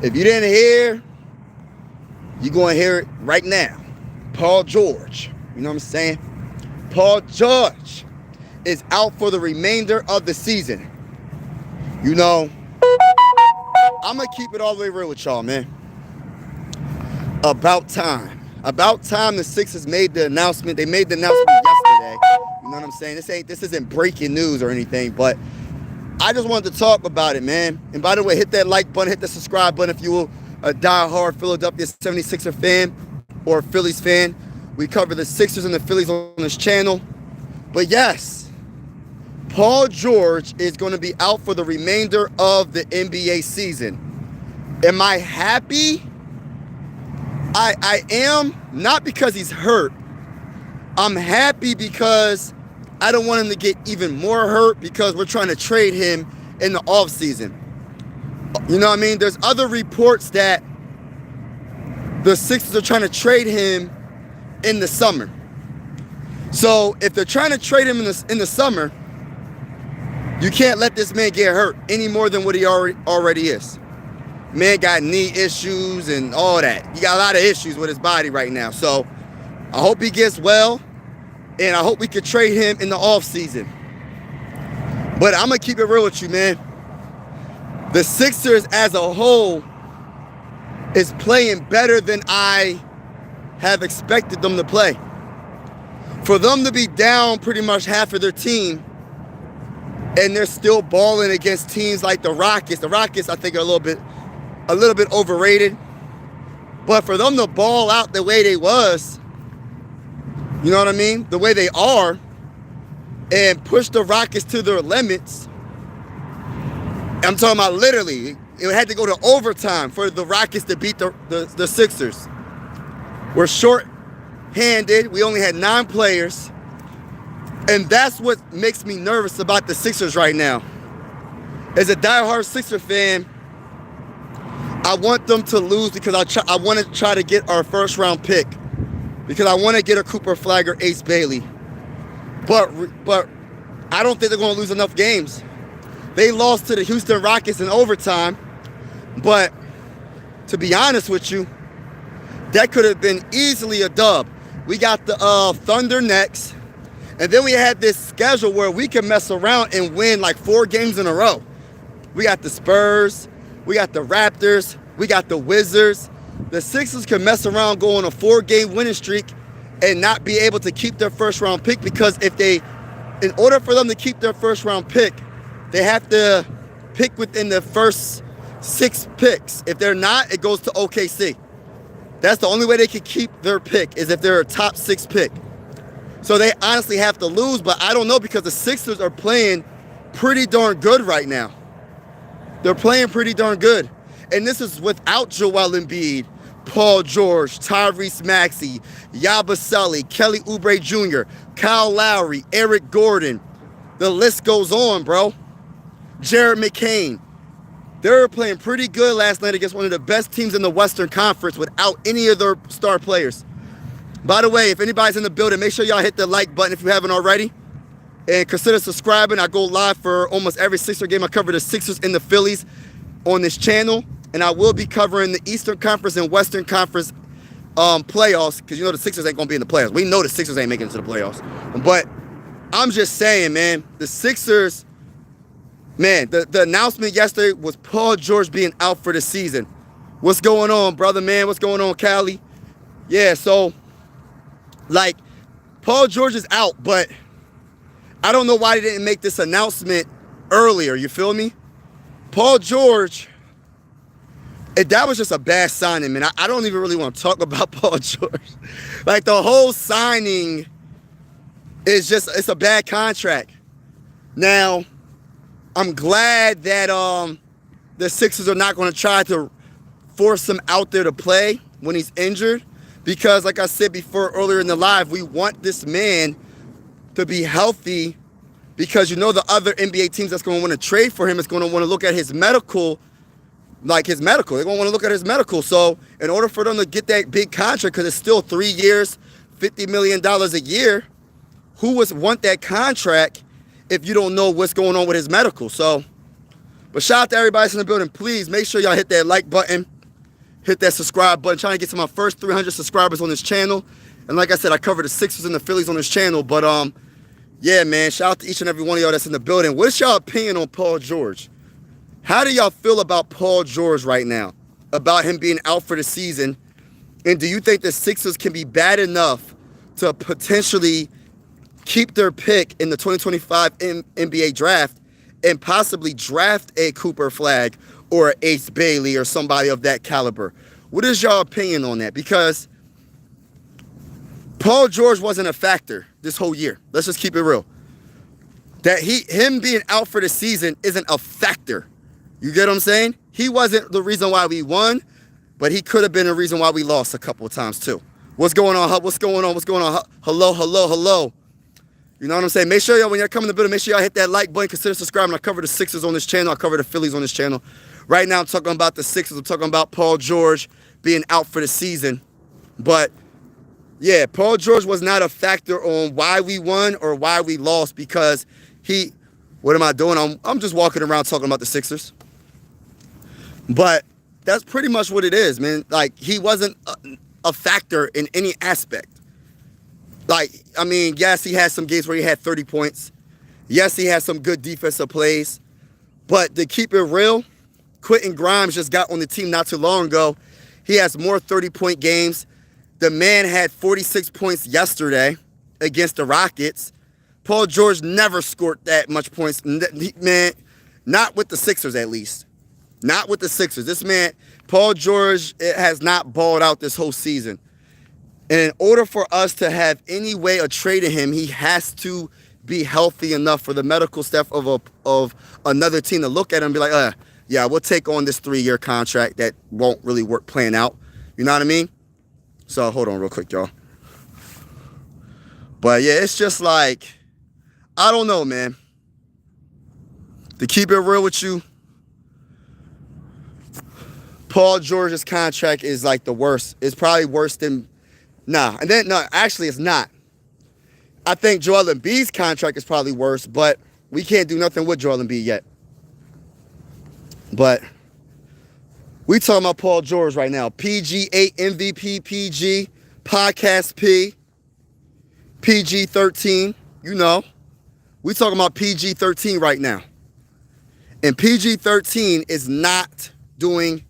If you didn't hear, you're going to hear it right now. Paul George, you know what I'm saying? Paul George is out for the remainder of the season. You know, I'm going to keep it all the way real with y'all, man. About time. About time the Sixers made the announcement. They made the announcement yesterday. You know what I'm saying? This isn't breaking news or anything, but I just wanted to talk about it, man. And by the way, hit that like button, hit the subscribe button if you will a diehard Philadelphia 76er fan or Phillies fan. We cover the Sixers and the Phillies on this channel. But yes, Paul George is going to be out for the remainder of the NBA season. Am I happy? I am, not because he's hurt. I'm happy because I don't want him to get even more hurt because we're trying to trade him in the offseason. You know what I mean? There's other reports that the Sixers are trying to trade him in the summer. So if they're trying to trade him in the summer, you can't let this man get hurt any more than what he already is. Man got knee issues and all that. He got a lot of issues with his body right now. So I hope he gets well, and I hope we could trade him in the offseason. But I'm going to keep it real with you, man. The Sixers as a whole is playing better than I have expected them to play. For them to be down pretty much half of their team, and they're still balling against teams like the Rockets. The Rockets, I think, are a little bit overrated. But for them to ball out the way they was, you know what I mean? The way they are, and push the Rockets to their limits. I'm talking about literally. It had to go to overtime for the Rockets to beat the Sixers. We're short-handed. We only had 9 players. And that's what makes me nervous about the Sixers right now. As a diehard Sixer fan, I want them to lose because I want to try to get our first-round pick. Because I want to get a Cooper Flagg, Ace Bailey. But I don't think they're going to lose enough games. They lost to the Houston Rockets in overtime. But to be honest with you, that could have been easily a dub. We got the Thunder next. And then we had this schedule where we can mess around and win like 4 games in a row. We got the Spurs. We got the Raptors. We got the Wizards. The Sixers can mess around, go on a 4-game winning streak and not be able to keep their first-round pick because in order for them to keep their first-round pick, they have to pick within the first 6 picks. If they're not, it goes to OKC. That's the only way they can keep their pick is if they're a top 6 pick. So they honestly have to lose, but I don't know because the Sixers are playing pretty darn good right now. They're playing pretty darn good. And this is without Joel Embiid, Paul George, Tyrese Maxey, Yabusele, Kelly Oubre Jr., Kyle Lowry, Eric Gordon. The list goes on, bro. Jared McCain. They were playing pretty good last night against one of the best teams in the Western Conference without any of their star players. By the way, if anybody's in the building, make sure y'all hit the like button if you haven't already. And consider subscribing. I go live for almost every Sixer game. I cover the Sixers and the Phillies on this channel. And I will be covering the Eastern Conference and Western Conference playoffs. Because you know the Sixers ain't going to be in the playoffs. We know the Sixers ain't making it to the playoffs. But I'm just saying, man, the Sixers, man, the announcement yesterday was Paul George being out for the season. What's going on, brother, man? What's going on, Cali? Yeah, so, like, Paul George is out, but I don't know why they didn't make this announcement earlier, you feel me? Paul George, that was just a bad signing, man. I don't even really want to talk about Paul George. Like, the whole signing is just, it's a bad contract. Now, I'm glad that the Sixers are not going to try to force him out there to play when he's injured. Because, like I said before earlier in the live, we want this man to be healthy because you know the other NBA teams that's going to want to trade for him is going to want to look at his medical, like his medical. They're going to want to look at his medical. So in order for them to get that big contract, because it's still 3 years, $50 million a year, who would want that contract if you don't know what's going on with his medical? So, but shout out to everybody in the building. Please make sure y'all hit that like button. hit that subscribe button. Trying to get to my first 300 subscribers on this channel. And like I said, I cover the Sixers and the Phillies on this channel. But yeah, man, shout out to each and every one of y'all that's in the building. What's y'all opinion on Paul George? How do y'all feel about Paul George right now? About him being out for the season? And do you think the Sixers can be bad enough to potentially keep their pick in the 2025 NBA draft and possibly draft a Cooper Flagg or an Ace Bailey or somebody of that caliber? What is your opinion on that? Because Paul George wasn't a factor this whole year. Let's just keep it real. That him being out for the season isn't a factor. You get what I'm saying? He wasn't the reason why we won, but he could have been the reason why we lost a couple of times too. What's going on? What's going on? What's going on? Hello, hello, hello. You know what I'm saying? Make sure y'all, when y'all come in the building, make sure y'all hit that like button. Consider subscribing. I cover the Sixers on this channel. I cover the Phillies on this channel. Right now, I'm talking about the Sixers. I'm talking about Paul George being out for the season. But yeah, Paul George was not a factor on why we won or why we lost because what am I doing? I'm just walking around talking about the Sixers. But that's pretty much what it is, man. Like, he wasn't a factor in any aspect. Like, I mean, yes, he had some games where he had 30 points. Yes, he had some good defensive plays. But to keep it real, Quentin Grimes just got on the team not too long ago. He has more 30-point games. The man had 46 points yesterday against the Rockets. Paul George never scored that much points. Man, not with the Sixers at least. Not with the Sixers. This man, Paul George, has not balled out this whole season. And in order for us to have any way of trading him, he has to be healthy enough for the medical staff of another team to look at him and be like, yeah, we'll take on this 3-year contract that won't really work playing out. You know what I mean? So hold on real quick, y'all. But yeah, it's just like, I don't know, man. To keep it real with you, Paul George's contract is like the worst. It's probably worse than, actually it's not. I think Joel Embiid's contract is probably worse, but we can't do nothing with Joel Embiid yet. But we talking about Paul George right now. PG8 MVP PG, Podcast P, PG13, you know. We talking about PG13 right now. And PG13 is he's not doing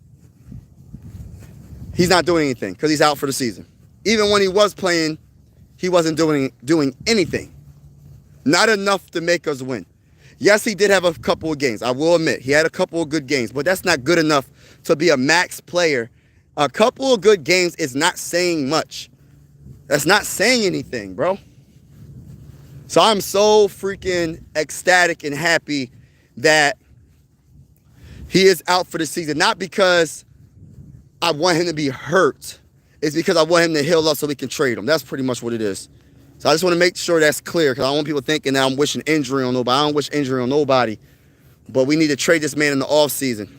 anything because he's out for the season. Even when he was playing, he wasn't doing anything. Not enough to make us win. Yes, he did have a couple of games. I will admit, he had a couple of good games, but that's not good enough to be a max player. A couple of good games is not saying much. That's not saying anything, bro. So I'm so freaking ecstatic and happy that he is out for the season. Not because I want him to be hurt. It's because I want him to heal up so we can trade him. That's pretty much what it is. So I just want to make sure that's clear because I don't want people thinking that I'm wishing injury on nobody. I don't wish injury on nobody. But we need to trade this man in the offseason.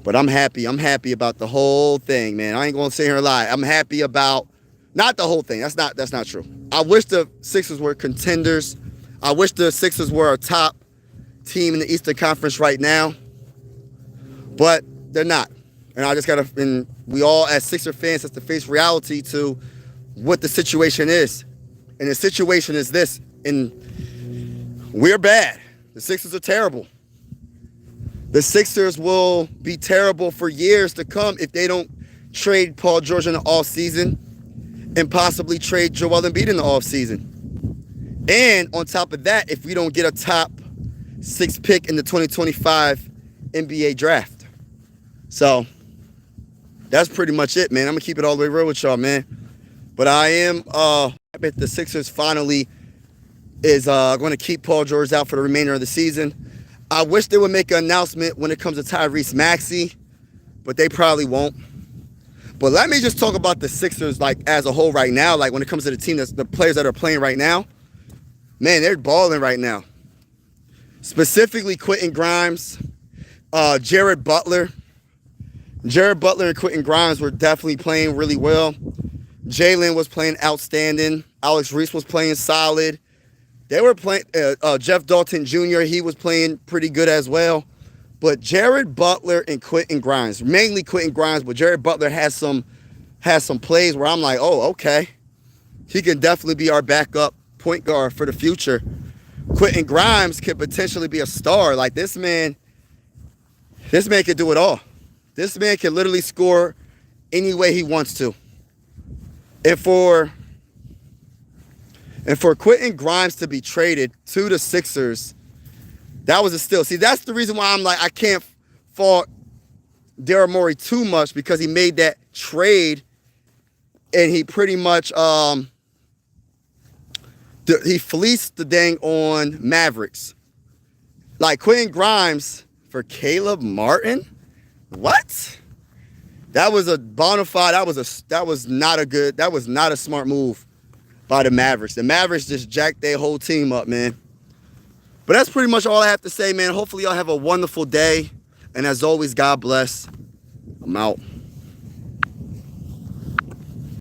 But I'm happy. I'm happy about the whole thing, man. I ain't going to sit here and lie. I'm happy about, not the whole thing. That's not true. I wish the Sixers were contenders. I wish the Sixers were a top team in the Eastern Conference right now. But they're not. And I just got to, and we all as Sixer fans have to face reality to what the situation is. And the situation is this, and we're bad. The Sixers are terrible. The Sixers will be terrible for years to come if they don't trade Paul George in the offseason and possibly trade Joel Embiid in the offseason. And on top of that, if we don't get a top 6 pick in the 2025 NBA draft. So that's pretty much it, man. I'm going to keep it all the way real with y'all, man. But I am happy the Sixers finally is going to keep Paul George out for the remainder of the season. I wish they would make an announcement when it comes to Tyrese Maxey, but they probably won't. But let me just talk about the Sixers like as a whole right now. Like when it comes to the team, the players that are playing right now, man, they're balling right now. Specifically, Quentin Grimes, Jared Butler. Jared Butler and Quentin Grimes were definitely playing really well. Jalen was playing outstanding. Alex Reese was playing solid. They were playing, Jeff Dalton Jr., he was playing pretty good as well. But Jared Butler and Quentin Grimes, mainly Quentin Grimes, but Jared Butler has some plays where I'm like, oh, okay. He can definitely be our backup point guard for the future. Quentin Grimes could potentially be a star. Like this man can do it all. This man can literally score any way he wants to. And for Quentin Grimes to be traded to the Sixers, that was a steal. See, that's the reason why I'm like, I can't fault Daryl Morey too much, because he made that trade and he pretty much he fleeced the dang on Mavericks. Like Quentin Grimes for Caleb Martin? What? That was a bona fide. That was not a smart move by the Mavericks. The Mavericks just jacked their whole team up, man. But that's pretty much all I have to say, man. Hopefully y'all have a wonderful day. And as always, God bless. I'm out.